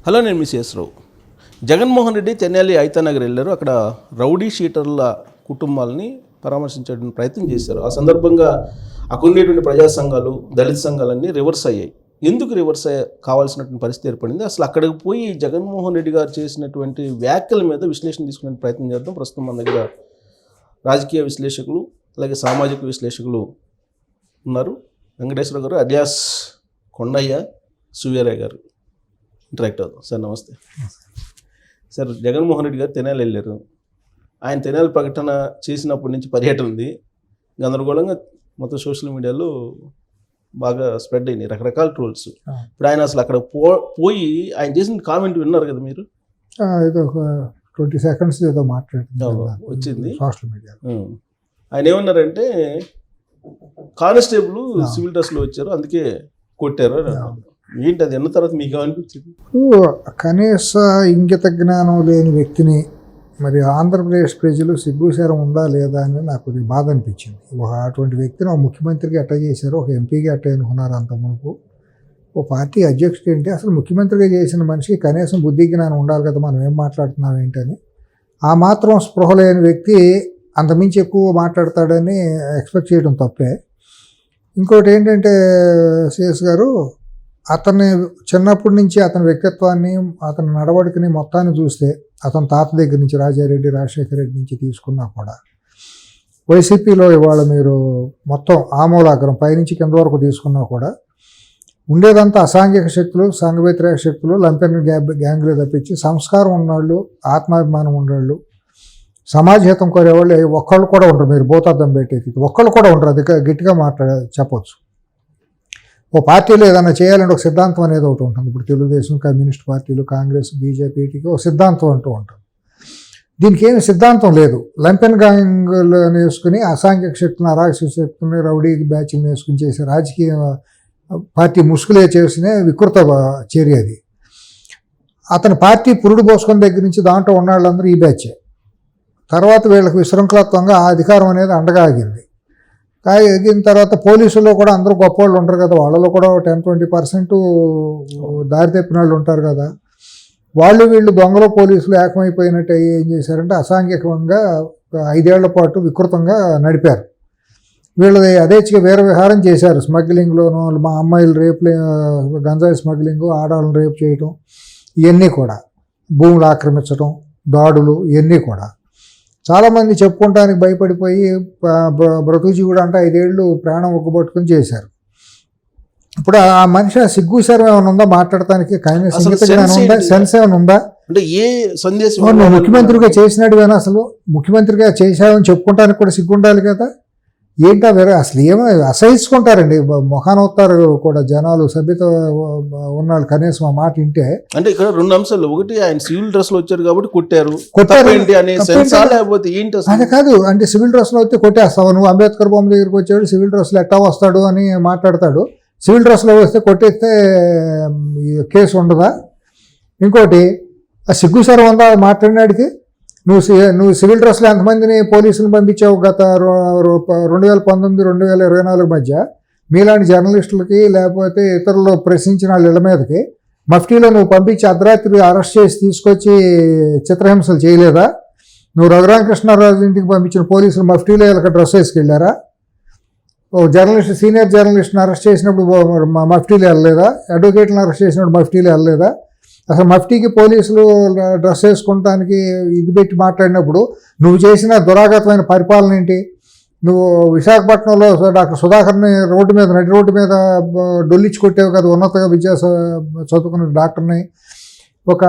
Hello, నేను మీ CS రావు. జగన్మోహన్ రెడ్డి తెనాలి ఐతానగర్ వెళ్ళారు. అక్కడ రౌడీ షీటర్ల కుటుంబాలని పరామర్శించడానికి ప్రయత్నం చేశారు. ఆ సందర్భంగా అక్కడ ఉండేటువంటి ప్రజా సంఘాలు, దళిత సంఘాలన్నీ రివర్స్ అయ్యాయి. ఎందుకు రివర్స్ కావాల్సినటువంటి పరిస్థితి ఏర్పడింది? అసలు అక్కడికి పోయి జగన్మోహన్ రెడ్డి గారు చేసినటువంటి వ్యాఖ్యల మీద విశ్లేషణ తీసుకునే ప్రయత్నం చేద్దాం. ప్రస్తుతం మన దగ్గర రాజకీయ విశ్లేషకులు అలాగే సామాజిక విశ్లేషకులు ఉన్నారు. వెంకటేశ్వర గారు అలియాస్ కొండయ్య, సూర్యారాయ్ గారు ఇంటరాక్ట్ అవుతాం. సార్ నమస్తే. సార్, జగన్మోహన్ రెడ్డి గారు తెనాలి వెళ్ళారు. ఆయన తెనాలి ప్రకటన చేసినప్పటి నుంచి పర్యటన ఉంది. గందరగోళంగా మొత్తం సోషల్ మీడియాలో బాగా స్ప్రెడ్ అయినాయి రకరకాల ట్రోల్స్. ఇప్పుడు ఆయన అసలు అక్కడ పోయి ఆయన చేసిన కామెంట్ విన్నారు కదా మీరు? ఏదో ఒక 20 seconds ఏదో మాట్లాడుతున్నారు వచ్చింది సోషల్ మీడియా. ఆయన ఏమన్నారంటే కానిస్టేబుల్ సివిల్ డ్రెస్లో వచ్చారు, అందుకే కొట్టారు. ఏంటి అది? అన్న తర్వాత మీకు అనిపించింది? కనీస ఇంగిత జ్ఞానం లేని వ్యక్తిని మరి ఆంధ్రప్రదేశ్ ప్రజలు సిగ్గుశరం ఉందా లేదా అని నాకు బాధ అనిపించింది. అటువంటి వ్యక్తిని ఒక ముఖ్యమంత్రికి ఎట్లా చేశారు, ఒక ఎంపీగా ఎట్లా అనుకున్నారు అంత మునుపు. ఓ పార్టీ అధ్యక్షుడు ఏంటి, అసలు ముఖ్యమంత్రిగా చేసిన మనిషికి కనీసం బుద్ధి జ్ఞానం ఉండాలి కదా, మనం ఏం మాట్లాడుతున్నాం ఏంటని. ఆ మాత్రం స్పృహ లేని వ్యక్తి అంతమించి ఎక్కువ మాట్లాడతాడని ఎక్స్పెక్ట్ చేయడం తప్పే. ఇంకోటి ఏంటంటే సిఎస్ గారు, అతన్ని చిన్నప్పటి నుంచి అతని వ్యక్తిత్వాన్ని, అతని నడవడికని మొత్తాన్ని చూస్తే, అతని తాత దగ్గర నుంచి రాజారెడ్డి, రాజశేఖర రెడ్డి నుంచి తీసుకున్నా కూడా వైసీపీలో ఇవాళ మీరు మొత్తం ఆమూలాగ్రం పైనుంచి కింద వరకు తీసుకున్నా కూడా ఉండేదంతా అసాంఘిక శక్తులు, సంఘ వ్యతిరేక శక్తులు, లంపెన్ గ్యాంగ్లు తప్పించి సంస్కారం ఉన్నవాళ్ళు, ఆత్మాభిమానం ఉన్నవాళ్ళు, సమాజహితం కోరేవాళ్ళు ఒక్కళ్ళు కూడా ఉండరు. మీరు భూతార్థం పెట్టేది ఒక్కళ్ళు కూడా ఉండరు. అది గట్టిగా చెప్పొచ్చు. ఓ పార్టీలో ఏదైనా చేయాలంటే ఒక సిద్ధాంతం అనేది ఒకటి ఉంటుంది. ఇప్పుడు తెలుగుదేశం, కమ్యూనిస్ట్ పార్టీలు, కాంగ్రెస్, బీజేపీకి ఒక సిద్ధాంతం అంటూ ఉంటుంది. దీనికి ఏమి సిద్ధాంతం లేదు. లంపెన్ గ్యాంగులను వేసుకుని అసాంఘిక శక్తులను, అరాచక శక్తులని, రౌడీ బ్యాచ్లను వేసుకుని చేసే రాజకీయ పార్టీ ముసుగులే చేసిన వికృత చర్య అది. అతని పార్టీ పురుడు పోసుకున్న దగ్గర నుంచి దాంట్లో ఉన్న వాళ్ళందరూ ఈ బ్యాచే. తర్వాత వీళ్ళకి విశృంఖలత్వంగా ఆ అధికారం అనేది అండగా ఆగింది. ఆగిన తర్వాత పోలీసుల్లో కూడా అందరూ గొప్ప వాళ్ళు ఉంటారు కదా, వాళ్ళలో కూడా 10-20% దారి తప్పిన వాళ్ళు ఉంటారు కదా. వీళ్ళు దొంగలు పోలీసులు ఏకమైపోయినట్టు ఏం చేశారంటే అసాంఘికంగా 5 ఏళ్ల పాటు వికృతంగా నడిపారు. వీళ్ళది యథేచ్ఛగా వేరే విహారం చేశారు. స్మగ్లింగ్లోనూ, మా అమ్మాయిలు రేపులు, గంజాయి స్మగ్లింగు, ఆడవాళ్ళని రేపు చేయటం, ఇవన్నీ కూడా, భూములు ఆక్రమించడం, దాడులు, ఇవన్నీ కూడా చాలామంది చెప్పుకోవటానికి భయపడిపోయి బ్రతుకుజీవుడు అంటే 5 ఏళ్ళు ప్రాణం ఒక్కబట్టుకుని చేశారు. ఇప్పుడు ఆ మనిషి సిగ్గుశరం ఏమైనా ఉందా మాట్లాడటానికి? కనీసం సెన్స్ ఏమైనా ఉందా? అంటే ఏ సందేశం? నువ్వు ముఖ్యమంత్రిగా చేసినాడు కానీ అసలు ముఖ్యమంత్రిగా చేశావని చెప్పుకోవటానికి కూడా సిగ్గు ఉండాలి కదా. ఏంటా వేరే అసలు ఏమో అసహించుకుంటారండి, మొఖానవుతారు కూడా జనాలు, సభ్యత ఉన్నాళ్ళు. కనీసం ఆ మాట వింటే అంటే ఇక్కడ 2 అంశాలు. ఒకటి, ఆయన సివిల్ డ్రెస్ లో వచ్చారు కాబట్టి కొట్టారు. అది కాదు అంటే సివిల్ డ్రెస్ లో వస్తే కొట్టేస్తావు. నువ్వు అంబేద్కర్ బొమ్మ దగ్గరికి వచ్చాడు, సివిల్ డ్రెస్ లో ఎట్టా వస్తాడు అని మాట్లాడతాడు. సివిల్ డ్రెస్ లో వస్తే కొట్టేస్తే కేసు ఉండదా? ఇంకోటి, ఆ సిగ్గుసరం ఉందా మాట్లాడినాడికి? నువ్వు సివిల్ డ్రెస్లో ఎంతమందిని పోలీసులను పంపించావు గత 2019-2024 మధ్య? మీలాంటి జర్నలిస్టులకి లేకపోతే ఇతరులు ప్రశ్నించిన వాళ్ళ ఇళ్ళ మీదకి మఫ్టీలో నువ్వు పంపించి అర్ధరాత్రి అరెస్ట్ చేసి తీసుకొచ్చి చిత్రహింసలు చేయలేదా? నువ్వు రఘురామకృష్ణరాజు ఇంటికి పంపించిన పోలీసులు మఫ్టీలో వీళ్ళకి డ్రెస్ వేసుకెళ్ళారా? ఓ జర్నలిస్ట్, సీనియర్ జర్నలిస్ట్ని అరెస్ట్ చేసినప్పుడు మఫ్టీలు వెళ్ళలేదా? అడ్వకేట్లను అరెస్ట్ చేసినప్పుడు మఫ్టీలు వెళ్ళలేదా? అసలు మఫ్టీకి పోలీసులు డ్రెస్ వేసుకోవటానికి ఇది పెట్టి మాట్లాడినప్పుడు నువ్వు చేసిన దురాగతమైన పరిపాలన ఏంటి? నువ్వు విశాఖపట్నంలో డాక్టర్ సుధాకర్ని నడి రోడ్డు మీద డొల్లించి కొట్టావు కదా, ఉన్నత విద్యా చదువుకున్న డాక్టర్ని. ఒక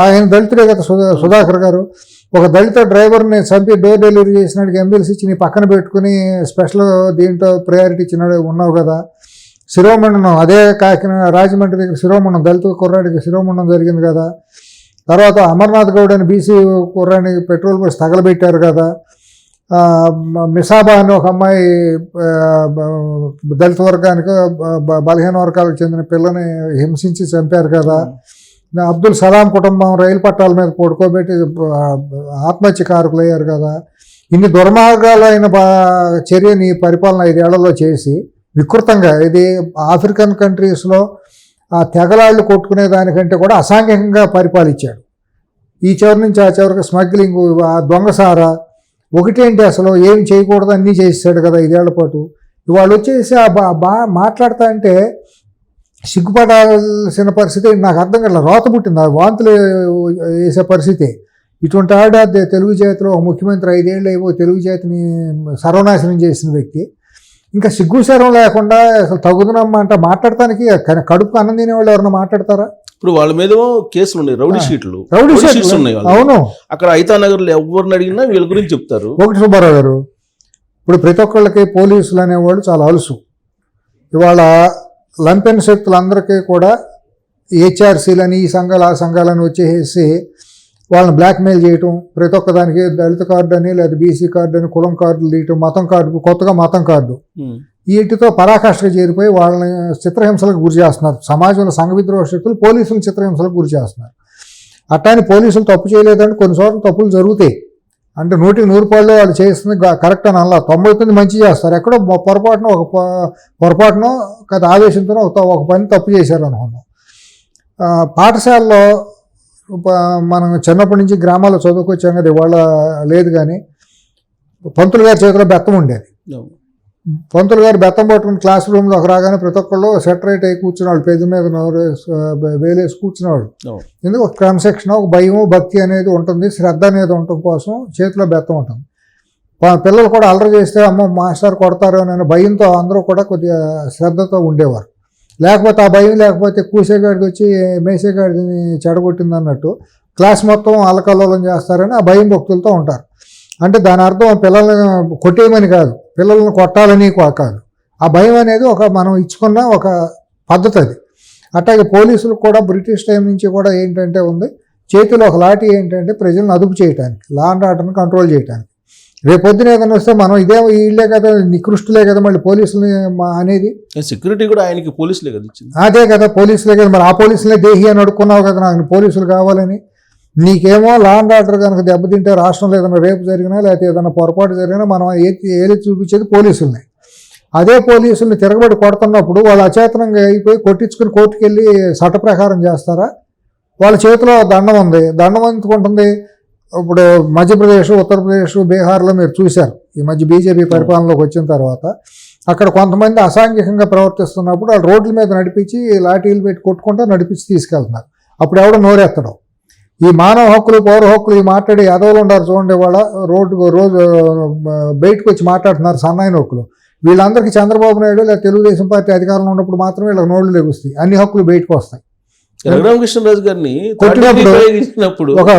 ఆయన దళితుడే కదా సుధాకర్ గారు. ఒక దళిత డ్రైవర్ని చంపి డోర్ డెలివరీ చేసినాడికి ఎంబీఎల్సీ ఇచ్చి నీ పక్కన పెట్టుకుని స్పెషల్ దీంట్లో ప్రయారిటీ ఇచ్చినాడు ఉన్నావు కదా. శిరోమండనం అదే కాకినాడ రాజమండ్రి దగ్గర శిరోమండనం, దళిత కుర్రాడికి శిరోమండనం జరిగింది కదా. తర్వాత అమర్నాథ్ గౌడ్ అని బీసీ కుర్రాడిని పెట్రోల్ పోసి తగలబెట్టారు కదా. మిసాబా అని ఒక అమ్మాయి దళిత వర్గానికి, బలహీన వర్గాలకు చెందిన పిల్లని హింసించి చంపారు కదా. అబ్దుల్ సలాం కుటుంబం రైలు పట్టాల మీద పడుకోబెట్టి ఆత్మహత్య కారకులయ్యారు కదా. ఇన్ని దుర్మార్గాలైన చర్యని పరిపాలన 5 ఏళ్లలో చేసి వికృతంగా, ఇది ఆఫ్రికన్ కంట్రీస్లో ఆ తెగలాళ్ళు కొట్టుకునే దానికంటే కూడా అసాంఘికంగా పరిపాలించాడు. ఈ చివరి నుంచి ఆ చివరికి స్మగ్లింగ్, ఆ దొంగసారా, ఒకటేంటి అసలు ఏం చేయకూడదు అన్నీ చేసాడు కదా 5 ఏళ్ల పాటు. ఇవాళ వచ్చేసి మాట్లాడుతా అంటే సిగ్గుపడాల్సిన పరిస్థితి నాకు అర్థం కాదు. రోత పుట్టింది, ఆ వాంతులు వేసే పరిస్థితి. ఇటువంటి ఆడ తెలుగు జాతిలో ఒక ముఖ్యమంత్రి 5 ఏళ్ళు ఏవో తెలుగు జాతిని సర్వనాశనం చేసిన వ్యక్తి ఇంకా సిగ్గుశరం లేకుండా అసలు తగుదనమ్మా అంటే మాట్లాడటానికి కడుపు అన్నం తినేవాళ్ళు ఎవరన్నా మాట్లాడతారా? ఇప్పుడు వాళ్ళ మీద కేసులు ఉన్నాయి, రౌడీ షీట్లు ఉన్నాయి. అవును, అక్కడ ఐతానగర్ లో ఎవరిని అడిగినా వీళ్ళ గురించి చెప్తారు. ఒకటి సుబ్బారావు గారు, ఇప్పుడు ప్రతి ఒక్కళ్ళకి పోలీసులు అనేవాళ్ళు చాలా అలుసు. ఇవాళ లంపెన్ శక్తులందరికీ కూడా హెచ్ఆర్సీలని ఈ సంఘాలు ఆ సంఘాలని వచ్చేసి వాళ్ళని బ్లాక్మెయిల్ చేయటం, ప్రతి ఒక్కదానికి దళిత కార్డు అని లేదా బీసీ కార్డు అని కులం కార్డులు తీయటం, మతం కార్డు, కొత్తగా మతం కార్డు, వీటితో పరాకాష్ఠగా చేరిపోయి వాళ్ళని చిత్రహింసలకు గురి చేస్తున్నారు. సమాజంలో సంఘ విద్రోహ శక్తులు పోలీసులు చిత్రహింసలకు గురి చేస్తున్నారు. అట్టాని పోలీసులు తప్పు చేయలేదంటే కొన్ని చోట్ల తప్పులు జరుగుతాయి. అంటే 100కి 100 పాళ్ళు వాళ్ళు చేస్తుంది కరెక్ట్ అని అలా 99 మంచి చేస్తారు. ఎక్కడో పొరపాటునో కదా ఆవేశంతోనో ఒక పని తప్పు చేశారు అనుకుందాం. పాఠశాలలో మనం చిన్నప్పటి నుంచి గ్రామాల్లో చదువుకొచ్చాం కదా, ఇవాళ లేదు. కానీ పంతులు గారి చేతిలో బెత్తం ఉండేది. పంతులు గారు బెత్తం పట్టుకుని క్లాస్ రూమ్లో ఒక రాగానే ప్రతి ఒక్కళ్ళు సెటరేట్ అయ్యి కూర్చునేవాళ్ళు, పెద్ద మీద వేలేసి కూర్చునేవాళ్ళు. ఎందుకు ఒక క్రమశిక్షణ, ఒక భయం భక్తి అనేది ఉంటుంది, శ్రద్ధ అనేది ఉండటం కోసం చేతిలో బెత్తం ఉంటుంది. పిల్లలు కూడా అల్లరి చేస్తే అమ్మ మాస్టర్ కొడతారు అనే భయంతో అందరూ కూడా కొద్దిగా శ్రద్ధతో ఉండేవారు. లేకపోతే ఆ భయం లేకపోతే కూసేగాడికి వచ్చి మేసేగాడిని చెడగొట్టింది అన్నట్టు క్లాస్ మొత్తం అల్లకల్లోలం చేస్తారని ఆ భయం భక్తులతో ఉంటారు. అంటే దాని అర్థం పిల్లల్ని కొట్టేయమని కాదు, పిల్లల్ని కొట్టాలని కాదు. ఆ భయం అనేది మనం ఇచ్చుకున్న ఒక పద్ధతి అది. అట్లాగే పోలీసులు కూడా బ్రిటిష్ టైం నుంచి కూడా ఏంటంటే ఉంది, చేతిలో ఒక లాఠీ ఏంటంటే ప్రజలను అదుపు చేయడానికి, లా అండ్ ఆర్డర్ని కంట్రోల్ చేయడానికి. రేపొద్దున ఏదైనా వస్తే మనం వీళ్ళే కదా నికృష్టులే కదా మళ్ళీ పోలీసులు అనేది. సెక్యూరిటీ కూడా ఆయనకి పోలీసులే కదా ఇచ్చింది. అదే కదా పోలీసులే కదా, మరి ఆ పోలీసులే దేహి అని అడుక్కున్నావు కదా నాకు పోలీసులు కావాలని. నీకేమో లా అండ్ ఆర్డర్ కనుక దెబ్బతింటే రాష్ట్రంలో ఏదైనా రేపు జరిగినా లేకపోతే ఏదైనా పొరపాటు జరిగినా మనం ఏది చూపించేది పోలీసుల్ని. అదే పోలీసుల్ని తిరగబడి కొడుతున్నప్పుడు వాళ్ళు అచేతనంగా అయిపోయి కొట్టించుకుని కోర్టుకు వెళ్ళి చట్ట ప్రకారం చేస్తారా? వాళ్ళ చేతిలో దండం ఉంది, దండం ఎందుకుంటుంది? ఇప్పుడు మధ్యప్రదేశ్, ఉత్తరప్రదేశ్, బీహార్లో మీరు చూశారు ఈ మధ్య బీజేపీ పరిపాలనలోకి వచ్చిన తర్వాత. అక్కడ కొంతమంది అసాంఘికంగా ప్రవర్తిస్తున్నప్పుడు వాళ్ళు రోడ్ల మీద నడిపించి లాఠీలు పెట్టి కొట్టుకుంటూ నడిపించి తీసుకెళ్తున్నారు. అప్పుడు ఎవడో నోరెత్తడం. ఈ మానవ హక్కులు, పౌర హక్కులు ఈ మాట్లాడే యాదవులు ఉంటారు చూడండి, వాళ్ళ రోజు బయటకు వచ్చి మాట్లాడుతున్నారు సన్నాయి నొక్కులు. వీళ్ళందరికీ చంద్రబాబు నాయుడు లేదా తెలుగుదేశం పార్టీ అధికారంలో ఉన్నప్పుడు మాత్రమే వీళ్ళకి నోళ్లు లెగుస్తాయి, అన్ని హక్కులు బయటకు వస్తాయి. రఘురామకృష్ణరాజు గారిని కొట్టినప్పుడు ఒక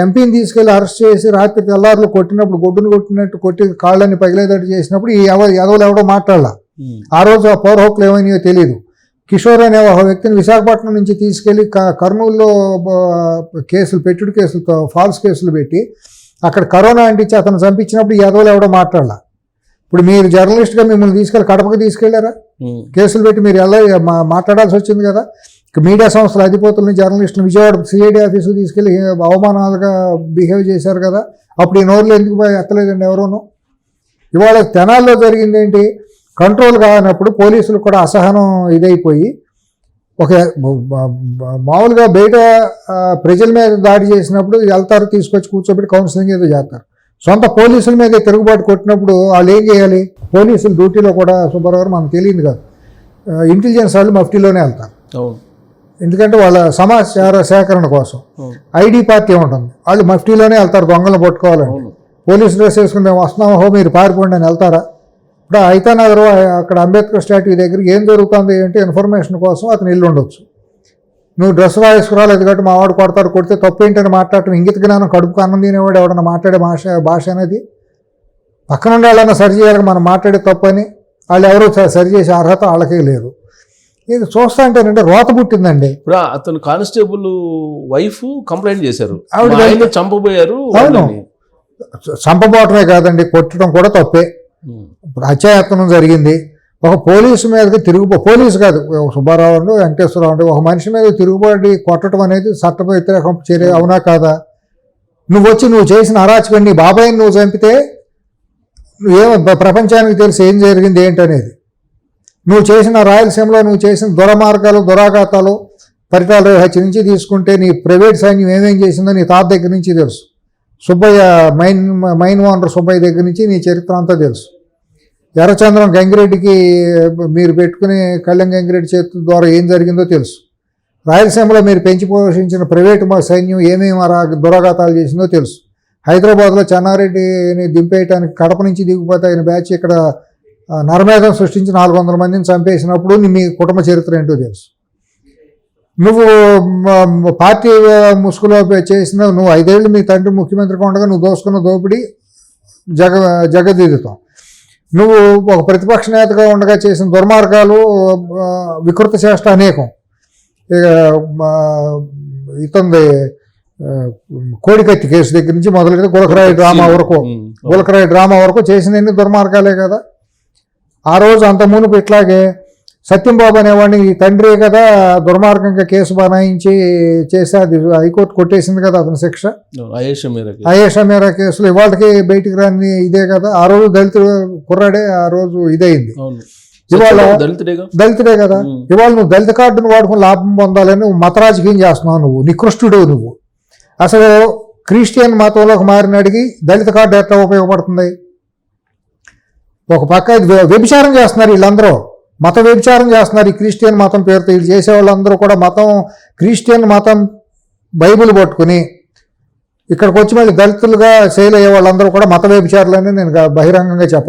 ఎంపీని తీసుకెళ్లి అరెస్ట్ చేసి రాత్రి తెల్లారులు కొట్టినప్పుడు కొట్టినట్టు కొట్టి కాళ్ళని పగిలేదట్టు చేసినప్పుడు ఈ యాదవులు ఎవడో మాట్లాడాల. ఆ రోజు ఆ పౌర హక్కులు ఏమైనాయో తెలియదు. కిషోర్ అనే ఒక వ్యక్తిని విశాఖపట్నం నుంచి తీసుకెళ్లి కర్నూలులో పెట్టుడు కేసులతో ఫాల్స్ కేసులు పెట్టి అక్కడ కరోనా అంటించి అతను చంపించినప్పుడు ఈ యాదవులు ఎవడో మాట్లాడాల. ఇప్పుడు మీరు జర్నలిస్ట్గా మిమ్మల్ని తీసుకెళ్ళి కడపకు తీసుకెళ్లారా? కేసులు పెట్టి మీరు మాట్లాడాల్సి వచ్చింది కదా. మీడియా సంస్థల అధిపతులని జర్నలిస్టులు విజయవాడ సిఐడి ఆఫీసుకు తీసుకెళ్లి అవమానాలుగా బిహేవ్ చేశారు కదా. అప్పుడు ఈ నోర్లు ఎందుకు ఎత్తలేదండి ఎవరోనూ. ఇవాళ తెనాల్లో జరిగింది ఏంటి, కంట్రోల్ కానప్పుడు పోలీసులు కూడా అసహనం ఇదైపోయి ఒక మామూలుగా బయట ప్రజల మీద దాడి చేసినప్పుడు వెళ్తారు, తీసుకొచ్చి కూర్చోబెట్టి కౌన్సిలింగ్ ఏదో చేస్తారు. సొంత పోలీసుల మీద తిరుగుబాటు కొట్టినప్పుడు వాళ్ళు ఏం చేయాలి? పోలీసులు డ్యూటీలో కూడా సుబ్బారావు మనకు తెలియదు కాదు, ఇంటెలిజెన్స్ వాళ్ళు మఫ్టీలోనే వెళ్తారు. ఎందుకంటే వాళ్ళ సమాచార సేకరణ కోసం ఐడి పార్టీ ఉంటుంది, వాళ్ళు మఫ్టీలోనే వెళ్తారు దొంగలను పట్టుకోవాలని. పోలీసు డ్రెస్ వేసుకుని మేము వస్తున్నామో మీరు పారిపోండి అని వెళ్తారా? ఇప్పుడు ఐతానగర్ అక్కడ అంబేద్కర్ స్టాట్యూ దగ్గర ఏం జరుగుతుంది అంటే ఇన్ఫర్మేషన్ కోసం అతను ఇల్లు ఉండొచ్చు. నువ్వు డ్రెస్ వేసుకురాలేదు కాబట్టి మా వాడు కొడతాడు, కొడితే తప్పు ఏంటని మాట్లాడటం ఇంగిత జ్ఞానం, కడుపుకు అన్నం తినేవాడు ఎవడన్నా మాట్లాడే భాష అనేది. పక్కన ఉండే వాళ్ళన్నా సరి చేయాలి, మనం మాట్లాడే తప్పు అని. వాళ్ళు ఎవరు సరి చేసే అర్హత వాళ్ళకే లేదు. ఇది చూస్తా అంటేనంటే రోత పుట్టిందండి. ఇప్పుడు అతను కానిస్టేబుల్ వైఫ్ కంప్లైంట్ చేశారు, ఆవిడ చంపబోయారు. అవును, చంపబోవటమే కాదండి, కొట్టడం కూడా తప్పే. ఇప్పుడు హత్యాయత్నం జరిగింది, ఒక పోలీసు మీదకి పోలీసు కాదు సుబ్బారావు అండి వెంకటేశ్వరరావు అండి ఒక మనిషి మీద తిరుగుబాటు కొట్టడం అనేది చట్ట వ్యతిరేకం చర్య అవునా కాదా? నువ్వు చేసిన అరాచకం, నీ బాబాయిని నువ్వు చంపితే నువ్వేమో ప్రపంచానికి తెలిసి ఏం జరిగింది ఏంటనేది. నువ్వు చేసిన రాయలసీమలో నువ్వు చేసిన దురమార్గాలు దురాఘాతాలు పరిటాల హత్య నుంచి తీసుకుంటే నీ ప్రైవేట్ సైన్యం ఏమేం చేసిందో నీ తాత దగ్గర నుంచి తెలుసు. సుబ్బయ్య మైన్ ఓనర్ సుబ్బయ్య దగ్గర నుంచి నీ చరిత్ర అంతా తెలుసు. ఎర్రచంద్రం గంగిరెడ్డికి మీరు పెట్టుకునే కళ్యాణ్ గంగిరెడ్డి చేతి ద్వారా ఏం జరిగిందో తెలుసు. రాయలసీమలో మీరు పెంచి పోషించిన ప్రైవేటు సైన్యం ఏమేమి దురాఘాతాలు చేసిందో తెలుసు. హైదరాబాద్లో చెన్నారెడ్డిని దింపేయటానికి కడప నుంచి దిగిపోతే ఆయన బ్యాచ్ ఇక్కడ నరమేధం సృష్టించి 400 మందిని చంపేసినప్పుడు మీ కుటుంబ చరిత్ర ఏంటో తెలుసు. నువ్వు పార్టీ ముసుగులో చేసిన నువ్వు 5 ఏళ్ళు మీ తండ్రి ముఖ్యమంత్రిగా ఉండగా నువ్వు దోసుకున్న దోపిడీ జగదీదుతాం. నువ్వు ఒక ప్రతిపక్ష నేతగా ఉండగా చేసిన దుర్మార్గాలు వికృత చేష్ట అనేకం. ఇతంది కోడికత్తి కేసు దగ్గర నుంచి మొదలైతే గులకరాయి డ్రామా వరకు చేసిన దుర్మార్గాలే కదా. ఆ రోజు అంత మునుపు ఇట్లాగే సత్యంబాబు అనేవాడిని ఈ తండ్రి కదా దుర్మార్గంగా కేసు బనాయించి చేసి అది హైకోర్టు కొట్టేసింది కదా అతని శిక్ష. అయేషా మీరా కేసులో ఇవాళకి బయటికి రాని ఇదే కదా. ఆ రోజు దళితుడు కుర్రాడే ఆ రోజు ఇదైంది. ఇవాళ దళితుడే కదా. ఇవాళ నువ్వు దళిత కార్డును వాడుకుని లాభం పొందాలని నువ్వు మత రాజకీయం చేస్తున్నావు. నువ్వు నికృష్టుడు. నువ్వు అసలు క్రిస్టియన్ మతంలోకి మారిన అడిగి దళిత కార్డు ఎట్లా ఉపయోగపడుతుంది? ఒక పక్క వ్యభిచారం చేస్తున్నారు వీళ్ళందరూ, మత వ్యభిచారం చేస్తున్నారు ఈ క్రిస్టియన్ మతం పేరుతో. వీళ్ళు చేసేవాళ్ళందరూ కూడా క్రిస్టియన్ మతం బైబిల్ పట్టుకుని ఇక్కడికి వచ్చి మళ్ళీ దళితులుగా సేల్ అయ్యే వాళ్ళందరూ కూడా మత వ్యభిచారులని నేను బహిరంగంగా చెప్పగలను.